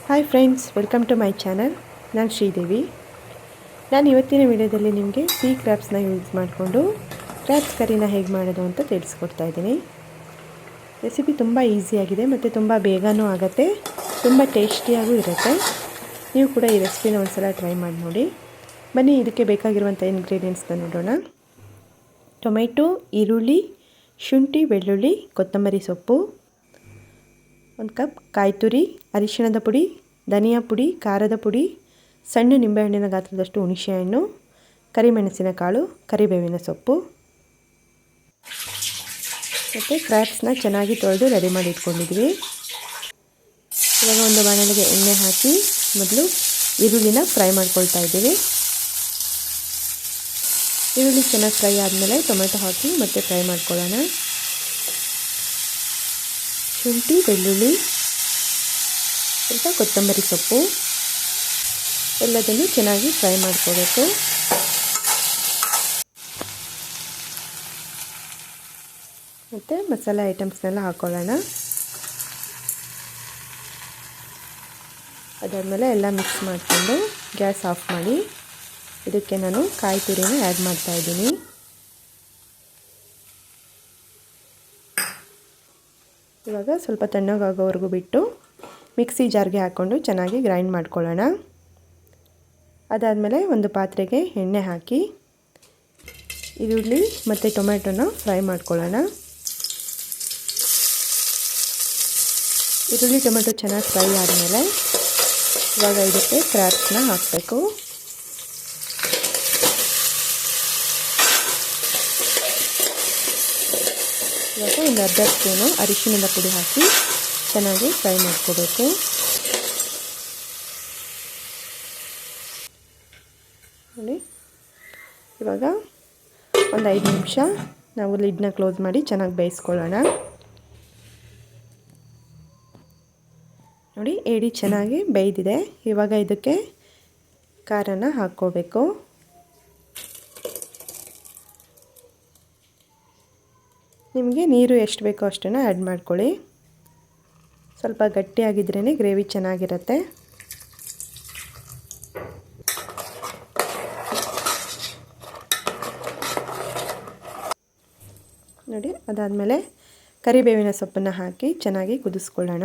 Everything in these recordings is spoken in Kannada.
Hi friends, welcome to my channel. ನಾನು ಶ್ರೀದೇವಿ. ನಾನು ಇವತ್ತಿನ ವಿಡಿಯೋದಲ್ಲಿ ನಿಮಗೆ ಸೀ ಕ್ರ್ಯಾಬ್ಸ್ನ ಯೂಸ್ ಮಾಡಿಕೊಂಡು ಕ್ರ್ಯಾಬ್ಸ್ ಕರಿನ ಹೇಗೆ ಮಾಡೋದು ಅಂತ ತಿಳಿಸ್ಕೊಡ್ತಾ ಇದ್ದೀನಿ. ರೆಸಿಪಿ ತುಂಬ ಈಸಿಯಾಗಿದೆ ಮತ್ತು ತುಂಬ ಬೇಗನೂ ಆಗುತ್ತೆ, ತುಂಬ ಟೇಸ್ಟಿಯಾಗೂ ಇರುತ್ತೆ. ನೀವು ಕೂಡ ಈ ರೆಸಿಪಿನ ಒಂದ್ಸಲ ಟ್ರೈ ಮಾಡಿ ನೋಡಿ. ಬನ್ನಿ, ಇದಕ್ಕೆ ಬೇಕಾಗಿರುವಂಥ ಇಂಗ್ರೀಡಿಯೆಂಟ್ಸ್ನ ನೋಡೋಣ. ಟೊಮೆಟೊ, ಈರುಳ್ಳಿ, ಶುಂಠಿ, ಬೆಳ್ಳುಳ್ಳಿ, ಕೊತ್ತಂಬರಿ ಸೊಪ್ಪು, 1 ಕಪ್ ಕಾಯಿ ತುರಿ, ಅರಿಶಿಣದ ಪುಡಿ, ಧನಿಯಾ ಪುಡಿ, ಖಾರದ ಪುಡಿ, ಸಣ್ಣ ನಿಂಬೆಹಣ್ಣಿನ ಗಾತ್ರದಷ್ಟು ಹುಣಸೆಹಣ್ಣು, ಕರಿಮೆಣಸಿನಕಾಳು, ಕರಿಬೇವಿನ ಸೊಪ್ಪು ಮತ್ತು ಕ್ರ್ಯಾಬ್ಸ್ನ ಚೆನ್ನಾಗಿ ತೊಳೆದು ರೆಡಿ ಮಾಡಿ ಇಟ್ಕೊಂಡಿದ್ವಿ. ಇವಾಗ ಒಂದು ಬಾಣಲೆಗೆ ಎಣ್ಣೆ ಹಾಕಿ ಮೊದಲು ಈರುಳ್ಳಿನ ಫ್ರೈ ಮಾಡ್ಕೊಳ್ತಾ ಇದ್ದೀವಿ. ಈರುಳ್ಳಿ ಚೆನ್ನಾಗಿ ಫ್ರೈ ಆದಮೇಲೆ ಟೊಮೆಟೊ ಹಾಕಿ ಮತ್ತೆ ಫ್ರೈ ಮಾಡ್ಕೊಳ್ಳೋಣ. ಶುಂಠಿ, ಬೆಳ್ಳುಳ್ಳಿ, ಸ್ವಲ್ಪ ಕೊತ್ತಂಬರಿ ಸೊಪ್ಪು ಎಲ್ಲದನ್ನು ಚೆನ್ನಾಗಿ ಫ್ರೈ ಮಾಡ್ಕೋಬೇಕು. ಮತ್ತು ಮಸಾಲೆ ಐಟಮ್ಸ್ನೆಲ್ಲ ಹಾಕ್ಕೊಳ್ಳೋಣ. ಅದಾದಮೇಲೆ ಎಲ್ಲ ಮಿಕ್ಸ್ ಮಾಡಿಕೊಂಡು ಗ್ಯಾಸ್ ಆಫ್ ಮಾಡಿ ಇದಕ್ಕೆ ನಾನು ಕಾಯಿ ತುರಿನ ಆ್ಯಡ್ ಮಾಡ್ತಾಯಿದ್ದೀನಿ. ಇವಾಗ ಸ್ವಲ್ಪ ತಣ್ಣಗಾಗೋವರೆಗೂ ಬಿಟ್ಟು ಮಿಕ್ಸಿ ಜಾರ್ಗೆ ಹಾಕ್ಕೊಂಡು ಚೆನ್ನಾಗಿ ಗ್ರೈಂಡ್ ಮಾಡ್ಕೊಳ್ಳೋಣ. ಅದಾದಮೇಲೆ ಒಂದು ಪಾತ್ರೆಗೆ ಎಣ್ಣೆ ಹಾಕಿ ಈರುಳ್ಳಿ ಮತ್ತು ಟೊಮೆಟೊನ ಫ್ರೈ ಮಾಡ್ಕೊಳ್ಳೋಣ. ಈರುಳ್ಳಿ ಟೊಮೆಟೊ ಚೆನ್ನಾಗಿ ಫ್ರೈ ಆದಮೇಲೆ ಇವಾಗ ಇದಕ್ಕೆ ಕ್ರ್ಯಾಬ್ಸ್ನ ಹಾಕಬೇಕು. ಇವಾಗ ಒಂದು ಅರ್ಧ ಸ್ಪೂನು ಅರಿಶಿಣದ ಪುಡಿ ಹಾಕಿ ಚೆನ್ನಾಗಿ ಫ್ರೈ ಮಾಡ್ಕೋಬೇಕು. ನೋಡಿ, ಇವಾಗ ಒಂದು 5 ನಿಮಿಷ ನಾವು ಲಿಡ್ನ ಕ್ಲೋಸ್ ಮಾಡಿ ಚೆನ್ನಾಗಿ ಬೇಯಿಸ್ಕೊಳ್ಳೋಣ. ನೋಡಿ, ಏಡಿ ಚೆನ್ನಾಗಿ ಬೇಯ್ದಿದೆ. ಇವಾಗ ಇದಕ್ಕೆ ಖಾರನ ಹಾಕ್ಕೋಬೇಕು. ನಿಮಗೆ ನೀರು ಎಷ್ಟು ಬೇಕೋ ಅಷ್ಟನ್ನು ಆ್ಯಡ್ ಮಾಡ್ಕೊಳ್ಳಿ. ಸ್ವಲ್ಪ ಗಟ್ಟಿಯಾಗಿದ್ರೇ ಗ್ರೇವಿ ಚೆನ್ನಾಗಿರುತ್ತೆ. ನೋಡಿ, ಅದಾದಮೇಲೆ ಕರಿಬೇವಿನ ಸೊಪ್ಪನ್ನು ಹಾಕಿ ಚೆನ್ನಾಗಿ ಕುದಿಸ್ಕೊಳ್ಳೋಣ.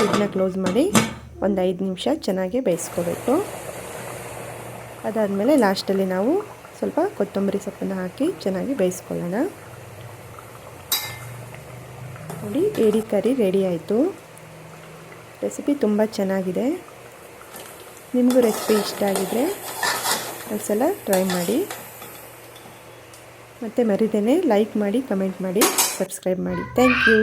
ಇದನ್ನ ಕ್ಲೋಸ್ ಮಾಡಿ ಒಂದು 5 ನಿಮಿಷ ಚೆನ್ನಾಗಿ ಬೇಯಿಸ್ಕೋಬೇಕು. ಅದಾದಮೇಲೆ ಲಾಸ್ಟಲ್ಲಿ ನಾವು ಸ್ವಲ್ಪ ಕೊತ್ತಂಬರಿ ಸೊಪ್ಪನ್ನು ಹಾಕಿ ಚೆನ್ನಾಗಿ ಬೇಯಿಸ್ಕೊಳ್ಳೋಣ. ನೋಡಿ, ಏಡಿ ಕರಿ ರೆಡಿ ಆಯಿತು. ರೆಸಿಪಿ ತುಂಬ ಚೆನ್ನಾಗಿದೆ. ನಿಮಗೂ ರೆಸಿಪಿ ಇಷ್ಟ ಆಗಿದರೆ ಒಂದ್ಸಲ ಟ್ರೈ ಮಾಡಿ. ಮತ್ತು ಮರಿದೇನೆ ಲೈಕ್ ಮಾಡಿ, ಕಮೆಂಟ್ ಮಾಡಿ, ಸಬ್ಸ್ಕ್ರೈಬ್ ಮಾಡಿ. Thank you.